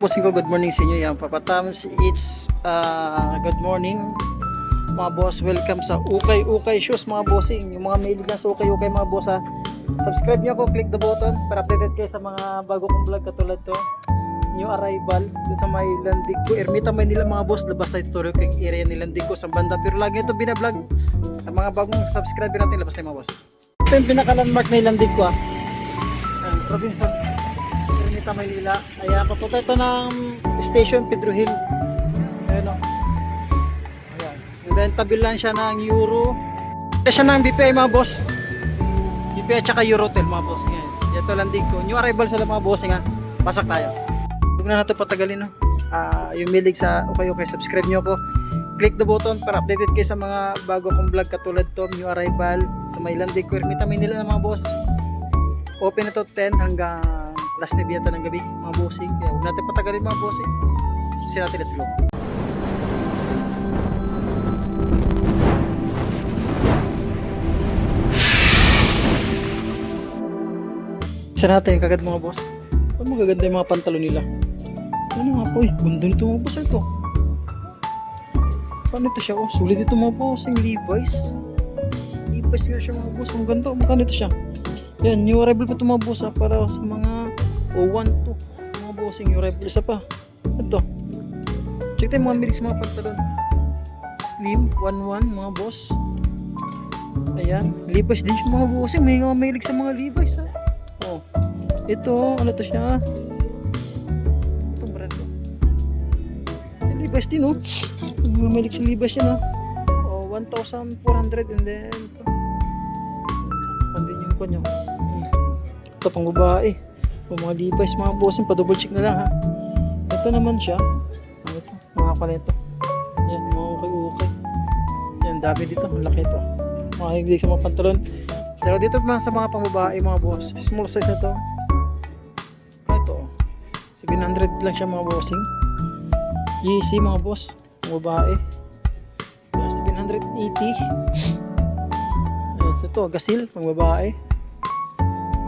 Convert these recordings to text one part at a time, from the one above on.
Bossing ko, good morning sa inyo. Yan, papatams, it's good morning mga boss. Welcome sa Ukay Shoes mga bossing. Yung mga mail lang sa Ukay mga boss ha. Subscribe nyo ako, click the button para updated kayo sa mga bago kong vlog katulad to. New arrival dun sa may Landico, Ermita, Manila mga boss. Labas tayo tutorial kay area ni Landico sa banda. Pero lagi ito binablog sa mga bagong subscriber natin. Labas tayo mga boss. Ito yung pinaka-landmark na Landico ha. Provincial Ermita, Manila. Ayan, papunta ito ng station Pedro Hill. Ayan o. Ayan. And then tabi lang siya ng Euro. Siya ng BPI mga boss. BPI at saka Eurotel mga boss. Ayan. Ito Landico. New arrival sila mga boss. Nga. Pasok tayo. Huwag na natin patagalin no. Yung milig sa okay, subscribe nyo ako. Click the button para updated kayo sa mga bago kong vlog katulad to. New arrival sa may Landico, Ermita, Manila na mga boss. Open ito 10 hanggang last 9 yata ng gabi mga bossing. Kaya huwag natin patagalin mga bossing. Kasi natin, let's go. Isa natin kagad mga boss. Ano magaganda yung mga pantalon nila. Ano nga po eh, ganda nito mga boss ito. Paano ito siya? Oh, sulit ito mga bossing. Levi's nga siya mga boss. Ang ganda, magkano ito siya? Yan, new arrival pa ito mga boss ha, para sa mga 01 to mga bossing. New arrival isa pa. Ito. Check tayo mga milig sa mga pantalon. Slim 11 mga boss. Ayan, Levi's din siya mga bossing. May mga milig sa mga Levi's ha. Oh. Ito, ano to siya? Itong brand to. Levi's din oh. May milig sa Levi's yan oh. Oh, 1,400 and then ito. Pandin yung po nyo. Ito pang babae. O mga Levi's mga bossing, pa double check na lang ha. Ito naman siya. Ano ito? Mga kanito. Yan, mga ukay. Yan, dami dito. Malaki ito. Mga higig sa mga pantalon. Pero dito naman sa mga pang babae mga boss. Small size na ito. Ito. 700 lang siya mga bossing. Yeezy mga boss. Pang babae. 780. Ito, Gasil, pang babae.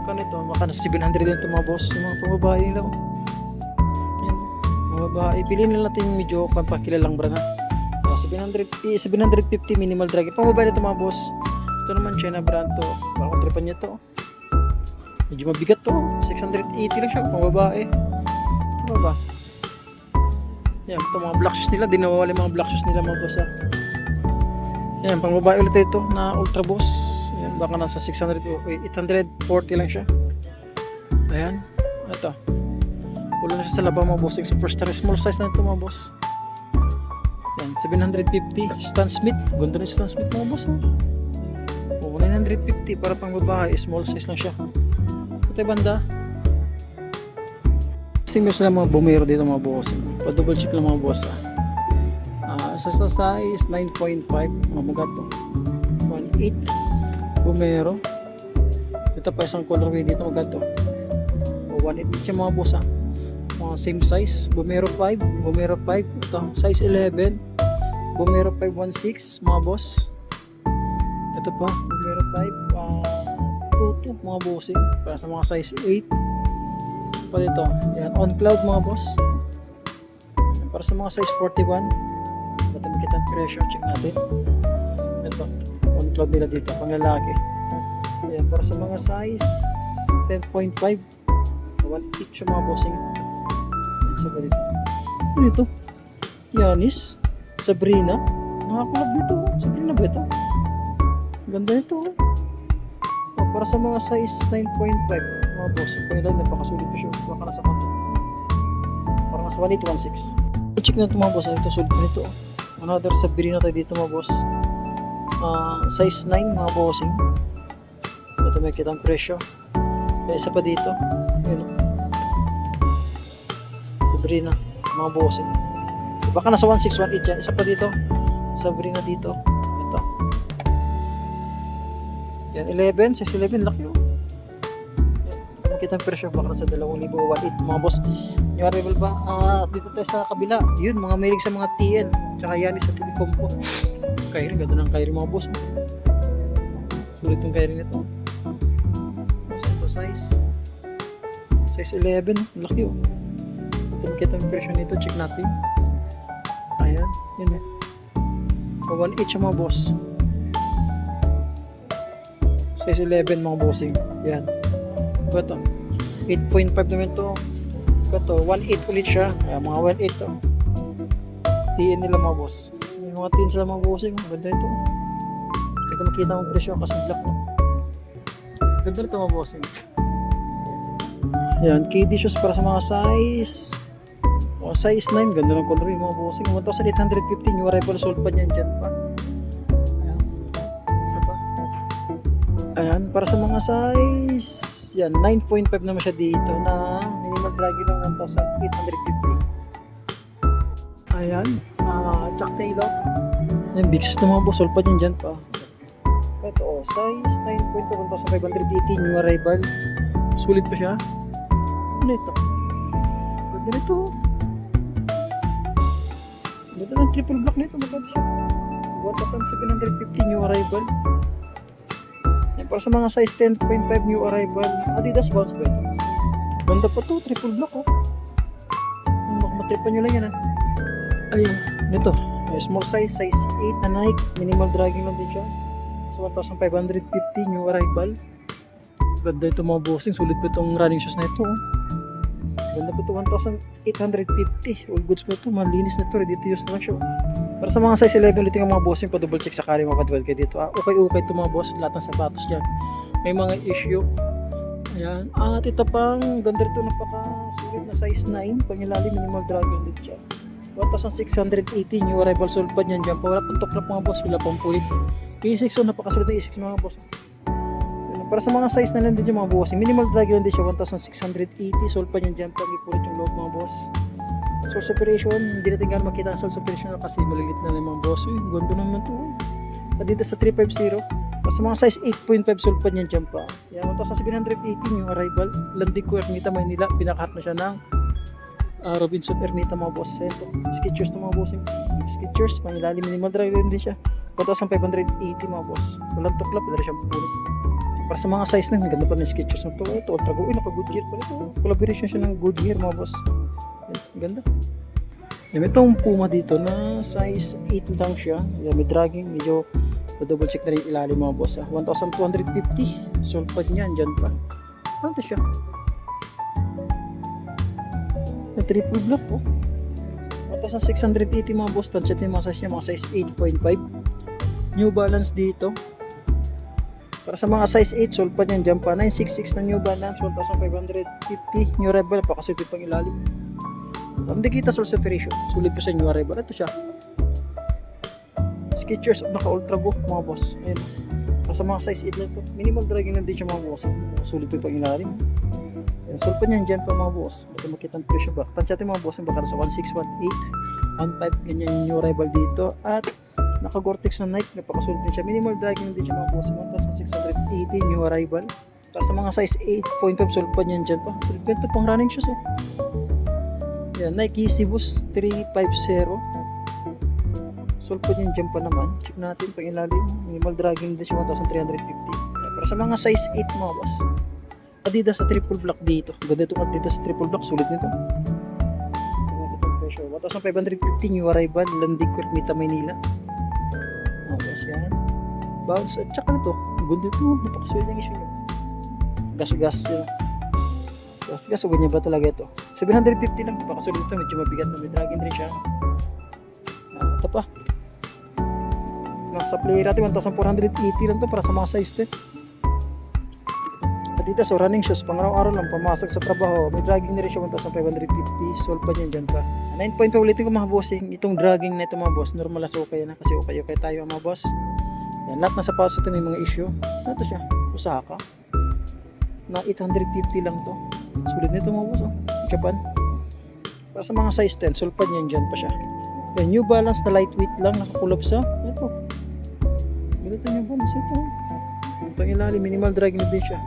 Magkano ito? Baka 700 din ito mga boss. Yung mga pang babae nila. Yan, mga babae. Piliin na natin yung medyo pampakilalang brand ha. 750 minimal drag. Pang babae nito mga boss. Ito naman China brand to. Parang tripan niya to. Medyo mabigat to. 680 lang siya. Pang babae. Ano ba? Yan, ito mga black shoes nila. Di nawawala yung mga black shoes nila mga boss ha. Yan, pang babae ulit ito na Ultra Boss. Yan, baka nasa 600 o 840 lang siya. Ayan, ito. Pulo na siya sa labang mga bossing. Superstar, small size na ito mga boss. Yan, 750. Stan Smith, ganda na yung Stan Smith mga boss. O, 950 para pang babae. Small size lang siya. Ito yung banda. Kasi meron sila mga bumero dito mga bossing. Pa-double check lang mga boss sa size 9.5 mga to 1.8 bumero. Ito pa isang colorway dito maganda to 1.8 siya mga boss mga same size. Bumero 5 ito size 11 bumero 516 mga boss. Ito pa bumero 5 22 mga bossing para sa mga size 8 pa dito. Yan, On Cloud mga boss para sa mga size 41. Pati makita ang presyo, check natin. Ito, On Cloud nila dito, pang lalaki. Ayan, para sa mga size 10.5 1.8 siya mga bossing. Ayan, sa ba dito? Ano ito? Yanis Sabrina. Nakakulab dito. Sabrina ba ito? Ganda nito. Para sa mga size 9.5 mga bossing. Kaya lang, napakasulit pa siya. Baka nasa kanto. Parang nasa 1.8, 1.6. Check na ito mga boss. Ito, sulit nito. Another Sabrina tayo dito mga boss. Size 9 mga bossing. Ito may kitang presyo. Kaya isa pa dito. Ayun o. Sabrina mga bossing. Baka nasa 1.6, 1.8 yan. Isa pa dito. Sabrina dito. Ito. Yan 11. Size 11. Laki o. Kitang presyo baka nasa 2,000 1.8 mga boss. Yung arrival ba dito tayo sa kabila, yun mga mahilig sa mga TN tsaka Yanis sa Telecom po. Kairin, ganda ng Kairin mga boss. Sulit yung Kairin nito. Size 11, laki oh. Ito makita yung presyo nito, check natin. Ayan, yun eh. 1.8 siya mga boss. Size 11 mga bossing. Yan. Ito. 8.5 naman to. Ito, 1.8 ulit siya. Ayan, mga 1.8 to. TN nila mga boss. May mga tin sila mga bossing. Ganda ito. Ito makita mo presyo kasi black no. Ganda ito mga bossing. Ayan, KD shoes para sa mga size. Size 9, ganda ng color yung mga bossing. 1,850 new arrival sold pa niyan dyan pa. Ayan. Isa pa. Ayan, para sa mga size. Yan, 9.5 naman siya dito na minimal draggy lang 1,850. Ayan, Chuck Taylor. Yung big size ng mga boss, sold pa niyan dyan pa. Ito, size 9.5, 1,580 new arrival. Sulit pa siya. Ano ito? Ganda nito. Ganda ng triple block nito. Maganda siya. 1,750 new arrival. Yan, para sa mga size 10.5 new arrival. Adidas Bounce ba ito? Ganda pa to. Triple block oh. Matripan nyo lang yan ha. Ayun. Ito. Small size. Size 8 na Nike. Minimal dragging lang din siya. So 1,550 new arrival. Ganda ito mga bossing. Sulit pa itong running shoes na ito oh. Ganda po ito, 1,850. All goods po ito, malinis na ito, ready to use na lang siya. Para sa mga size 11 ulit yung mga bossing, pa double check sakali mapadwal kayo dito. Okay ito mga boss, lahat ng sapatos dyan. May mga issue. Ayan. At ito pang, ganda ito, napaka-sulit na size 9. Pangilalim, minimal dragon dito siya. 1,680 new arrival sold pa dyan dyan. Wala pang top mga boss, wala pang pulit. E6, so napakasulit na E6 mga boss. Para sa mga size na lang din siya mga boss, minimal drag lang din siya, 1,680, sold pa niyan dyan, pag-ipulit yung loob mga boss. Source operation, hindi natin gano'n makita ang source operation kasi malilit na lang mga boss. Gondo naman ito. Adidas sa 350. Para sa mga size 8.5, sold pa niyan dyan pa. Yan, 1,780 yung arrival. Landig ko Ermita Maynila, pinakahat na siya ng Robinson Ermita mga boss. Ito, Skechers to mga boss. Skechers, pangilalim, minimal drag lang din siya, 1,580 mga boss. Walang tuklap, wala siyang pupulit. Para sa mga size na, ganda pa ng Skechers na ito. Ito, Ultra Go. Naka-Goodyear pala ito. Collaboration siya ng Goodyear mga boss. Ganda. May itong Puma dito na size 8 lang siya. Yan, may dragging. Medyo double check na rin ilalim mga boss. 1,250. Sold pa niyan. Dyan pa. Ano ito siya? Triple block po. 1,680 mga boss. Tansya din mga size niya. Mga size 8.5. New Balance dito. Para sa mga size 8, sold pa niyan dyan pa. 966 na New Balance, 1,550. New Rebel, pakasulit pang ilalim. Hindi kita source operation. Sulit pa sa New Rebel. Ito siya. Skechers, naka-Ultra Go, mga boss. Ayan. Para sa mga size 8 lang ito. Minimal dragging lang din siya mga boss. Sulit pa pang ilalim. Ayan, sold pa niyan dyan pa mga boss. Baka makita ang presyo ba. Tansya natin mga boss, baka sa 1,618, 1,500. Ganyan yung New Rebel dito. At naka-Gore-Tex na Nike, napakasulit din siya. Minimal dragging din siya mga boss. 1,680 new arrival. Para sa mga size 8.5, sold pa niyan dyan pa. Sulit pa ito pang running shoes oh. Yan, Nike Easy Boost 350. Sold pa niyan dyan pa naman. Check natin pang ilalim. Minimal dragging din siya, 1,350. Yan, para sa mga size 8 mga boss. Adidas sa triple block dito. Ganda itong Adidas sa triple block. Sulit nito. 1,550 new arrival. Landig ko Ermita Maynila. Yan. Bounce at saka na to. Ganda ito. Napakasulit ng issue nyo. Gas-gas yun. Gas-gas o ganyan ba talaga ito? 750 lang. Napakasulit ito. Medyo mabigat na. May dragging rin siya. Ito pa. Sa player natin 1,480 lang ito para sa mga size 10. At dito so running shoes. Pang araw-araw lang. Pamasok sa trabaho. May dragging na rin siya 1,550. Sold pa niyan dyan pa. 9.5 ulitin ko mga bossing. Itong dragging na ito mga boss, normal as okay na kasi okay tayo mga boss. Yan, lahat ng sapatos ito may mga issue. Ito siya, Osaka. Na 850 lang to. Sulit nito mga boss oh. Japan. Para sa mga size 10, sold pa niyan dyan pa siya. Yan, New Balance na lightweight lang, nakakulap sa. Ito. Ganito New Balance ito. Pang ilalim, minimal dragging din siya.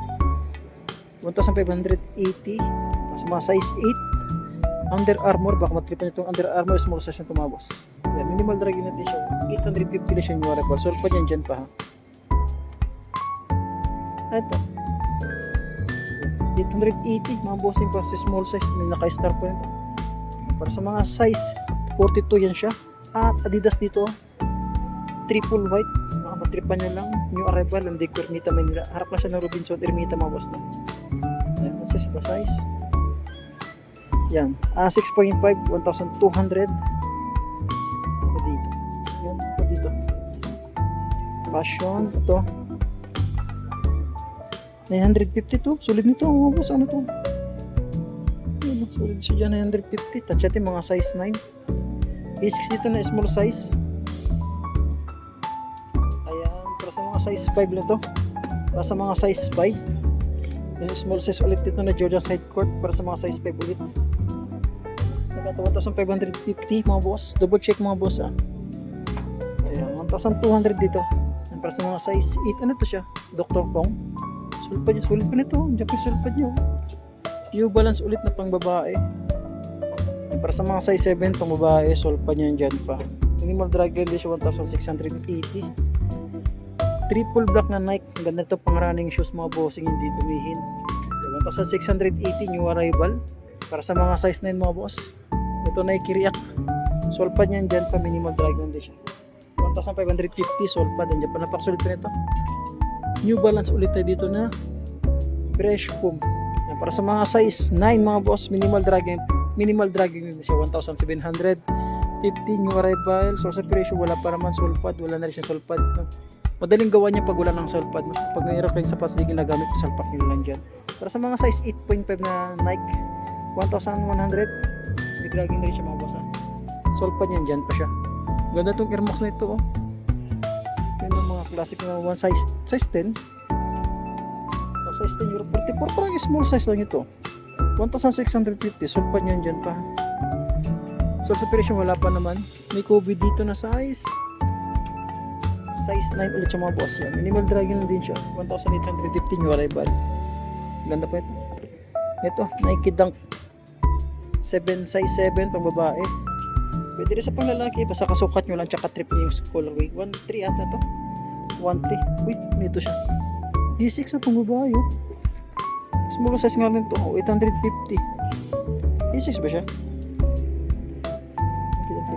1,580. Para sa mga size 8. Under Armour, baka matripan itong Under Armour, small size na tumabos. Yan, minimal dragging natin siya. 850 lang siya yung arrival. Sold pa dyan pa ha. Ito. 880, mga bossing pa sa small size. May naka-star pa rin. Para sa mga size 42 yan siya. At Adidas dito, triple white. Makapatripan nyo lang. New arrival, ang Dico Ermita Manila. Harap na siya ng Robinson Ermita mga boss. No? Ayan, this is the size. Yan, 6.5, 1,200. Saka dito. Yan, saka dito. Passion, ito. 952, sulit nito mga boss. Ano to? Yan, sulit siya dyan, 950. Touch natin mga size 9. B6 dito na small size. Ayan, para sa mga size 5 na to. Para sa mga size 5. Yung small size ulit dito na Jordan side court para sa mga size 5 ulit. Nagkato 1,550 mga boss. Double check mga boss ah. Ayan, 1,200 dito. Ayan, para sa mga size 8. Ano to siya? Dr. Kong. Sulit pa nito. Diyan pa yung sulpad nyo. New Balance ulit na pang babae. Ayan, para sa mga size 7 pang babae, sulpad nyo yan dyan pa. Minimal drag line siya 1,680. Triple black na Nike. Ang ganda nito pang running shoes mga bossing, hindi dumihin. 1,680 new arrival. Para sa mga size 9 mga boss. Ito Nike React. Solpad niyan dyan pa, minimal drag lang din siya. 1,550 solpad. Diyan pa napakasulit pa nito. New Balance ulit tayo dito na fresh foam. Yan, para sa mga size 9 mga boss, minimal dragging din siya 1,750 new arrival. Source of ratio wala pa naman solpad, wala na rin siyang solpad. Madaling gawa niya pag wala ng solpad. Pag mayroon kayong sapatos di ginagamit, salpak nyo lang dyan. Para sa mga size 8.5 na Nike, 1,100. May dragging na rin siya mga boss. Solpad niyan dyan pa siya. Ganda tong Air Max na ito oh. Yan ang mga classic na one size 10. Size 10 Euro 44, parang small size lang ito. 1,650, solpad niyan dyan pa. Source operation wala pa naman. May COVID dito na size 9 ulit siya mga boss. Yan. Minimal dragging din siya. 1,850 new arrival. Ganda pa ito. Ito, Nike Dunk 7 size 7 pang babae. Pwede rin sa pang lalaki. Basta kasukat nyo lang tsaka trip niyo yung colorway. 1.3 ata to. 1.3. Wait, nito siya. D6 na pang babae oh. Small size nga rin to. 850. D6 ba siya?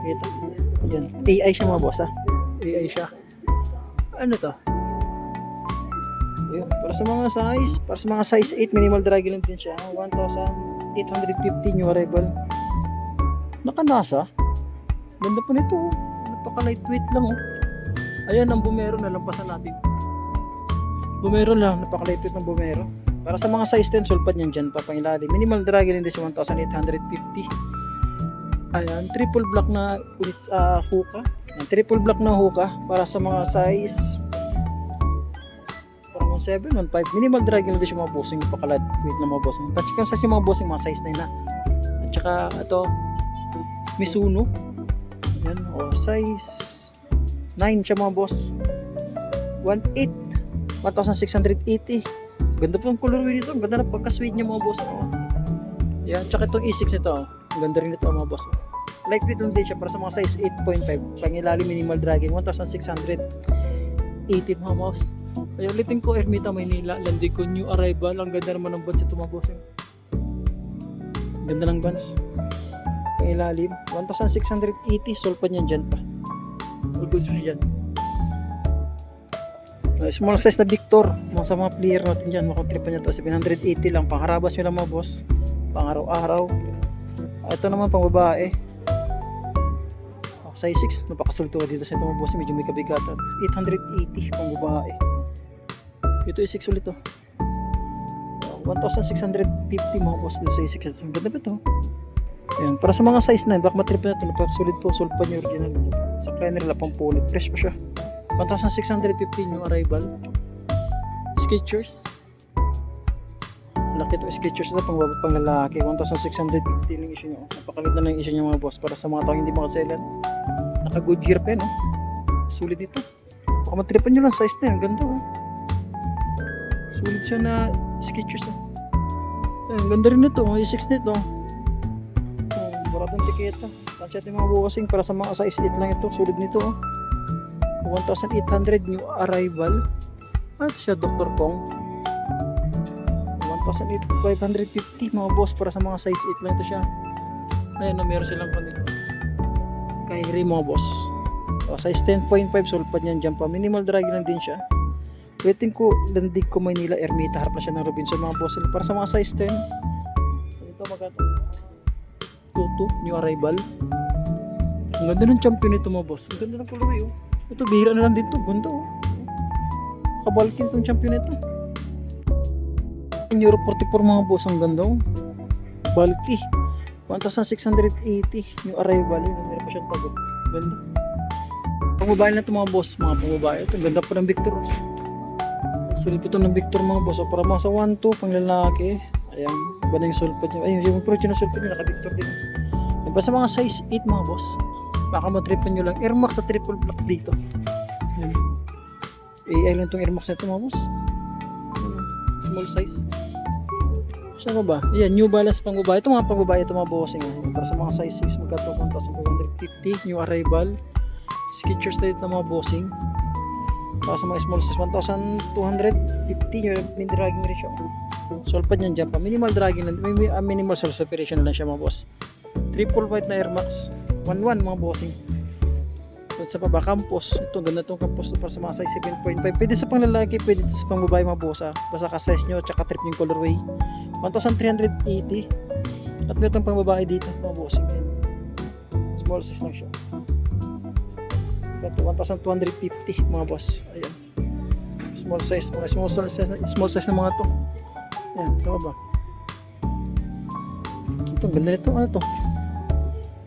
Kita. Yan. AI siya mga boss ah. AI siya. Ano to? Ayun. Para sa mga size 8 minimal drag lang din siya. 1,850 new arrival. Naka-NASA. Ganda pa nito. Napaka lightweight lang oh. Ayan ang Bumero na lampasan natin. Bumero lang, napaka lightweight ng Bumero. Para sa mga size 10 sulpad niyan dyan pa pangilalim. Minimal drag din siya 1,850. Ayan, triple black na ulit hookah. Ayan, triple black na hookah para sa mga size 7, 1.5. Minimal drag din siya mga bossing. Pakalat, wait na mga bossing. Touch ka sa mga bossing, mga size 9 na. At saka ito, Mizuno. Ayan, size 9 siya mga boss. 1.8, 1,680. Ganda po ang colorway nito. Ang ganda na pagka-suede niya mga boss. Ayan, tsaka itong E6 nito. Ang ganda rin nito mga boss. Lightweight lang din siya para sa mga size 8.5. Pangilalim minimal dragging 1,680 mga boss. Ay ulitin ko Ermita Maynila. Landi ko new arrival. Ang ganda naman ng bands ito mga boss. Ang ganda ng bands. Pangilalim 1,680. Solpad niyan dyan pa. All goods pa dyan. Small size na Victor. Mga sa mga player natin dyan. Makontripan niya to 780 lang. Pangharabas nyo lang mga boss. Pang araw-araw. Ito naman pang babae. Size 6. Napakasulto dito sa ito mga boss. Medyo may kabigatan. 880 pang babae. Ito is 6 ulit to. 1,650 mga boss dito sa E6. Ang ganda ba ito? Ayan. Para sa mga size 9. Baka matrip na ito. Napakasulit po. Sulpan nyo original. Sa kleiner nila pang punit. Fresh pa siya. 1,650 yung arrival. Skechers. Laki ito Skechers na pang lalaki. 1,650 lang issue nyo. Napakalit na lang issue nyo mga boss. Para sa mga tao hindi makaselan. Naka Goodyear pen oh. Sulit ito. Baka matripan nyo lang size na yun. Ganda oh. Sulit siya na Skechers oh. Ayan, ganda rin ito. Yung 6 nito. Baratong tiketa. Tansya yung mga buwasing. Para sa mga size 8 lang ito. Sulit nito oh. 1,800 new arrival. Ano siya Dr. Kong? 1,550 mga boss para sa mga size 8 lang ito siya. Ayan na, meron silang kanila. Kairi mga boss. O, size 10.5 sulpad niyan dyan pa. Minimal drag lang din siya. Waiting ko, Landig ko Maynila, Ermita. Harap na siya ng Robinson mga boss. Para sa mga size 10. Ito magkano? 2 new arrival. Ang ganda ng champion nito mga boss. Ang ganda ng colorway oh. Ito bihira na lang dito. Ganda oh. Kabalkin itong champion nito. Euro 44 mga boss. Ang ganda oh. Bulky. 1,680 new arrival. Meron pa siyang tagot. Ganda. Pangbabae na ito mga boss. Mga pangbabae. Ito ganda pa ng Victor. Sulit ito ng Victor mga boss. Para mga sa 1-2 pang lalaki. Ayan. Iba na yung sulpad niya. Ayun yung approach na sulpad niya. Naka-Victor din. Basta mga size 8 mga boss. Baka matripan nyo lang. Air Max sa triple black dito. Ayan. AI lang itong Air Max na ito mga boss. Small size. Saan ba? Ayan, New Balance pang babae. Ito mga pang babae, ito mga bossing. Para sa mga size 6, magkato 1,450. New arrival. Skechers na dito mga bossing. Para sa mga small size, 1,250. Yung mini-dragging rin siya. Solpad niyan dyan pa. Minimal dragging lang. Minimal soul separation na lang siya mga boss. Triple white na Air Max. 1-1 mga bossing. At sa baba, campus. Ito, ganda itong campus para sa mga size 7.5. Pwede sa pang lalaki, pwede sa pang babae mga boss. Basta ka-size nyo, tsaka trip yung colorway. 1,380. At meron itong pang babae dito mga bossing. Small size lang siya. Ito, 1,250 mga boss. Ayan. Small size, mga small size na mga to. Ayan, sa baba. Ito, ganda nito. Ano to?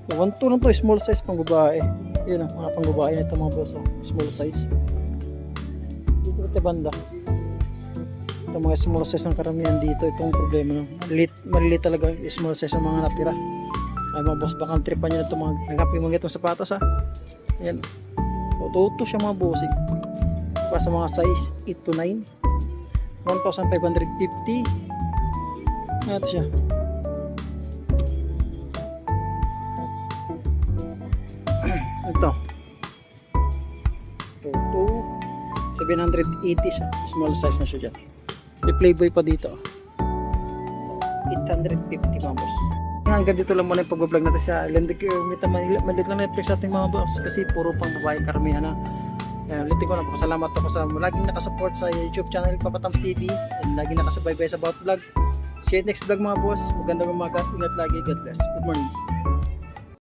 1-2 lang to, small size pang babae. Yun mga pang babae nito mga boss. Small size. Dito ito banda. Ito mga small size ng karamihan dito. Itong problema no. Malilit talaga small size ng mga natira. Ay mga boss, baka tripan nyo na ito. Naghapi mga itong sapatos ha. Ayan. Tuto siya mga bossing. Para sa mga size 8 to 9. 1,550. Ito siya. Ito. Ito. 780 siya. Small size na siya dyan. May Playboy pa dito. 850 mga boss. Hanggang dito lang muna yung pag-vlog natin sa Landig Ermita Manila. Malit lang Netflix ating mga boss. Kasi puro pang babae karamihan na. Ulitin ko lang. Pasalamat ako sa laging nakasupport sa YouTube channel Papatams TV. And laging nakasabaybay sa About Vlog. See you next vlog mga boss. Magandang umaga. Ingat lagi. God bless. Good morning.